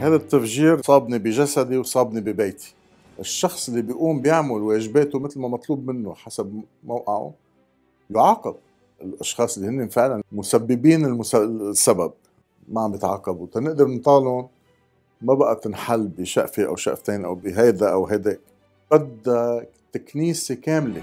هذا التفجير صابني بجسدي وصابني ببيتي. الشخص اللي بيقوم بيعمل واجباته مثل ما مطلوب منه حسب موقعه يعاقب. الأشخاص اللي هن فعلا مسببين السبب ما عم يتعاقبوا، تنقدر نطالهم ما بقى تنحل بشقفة أو شقفتين أو بهيدا أو هيداك. بدك كنيسة كاملة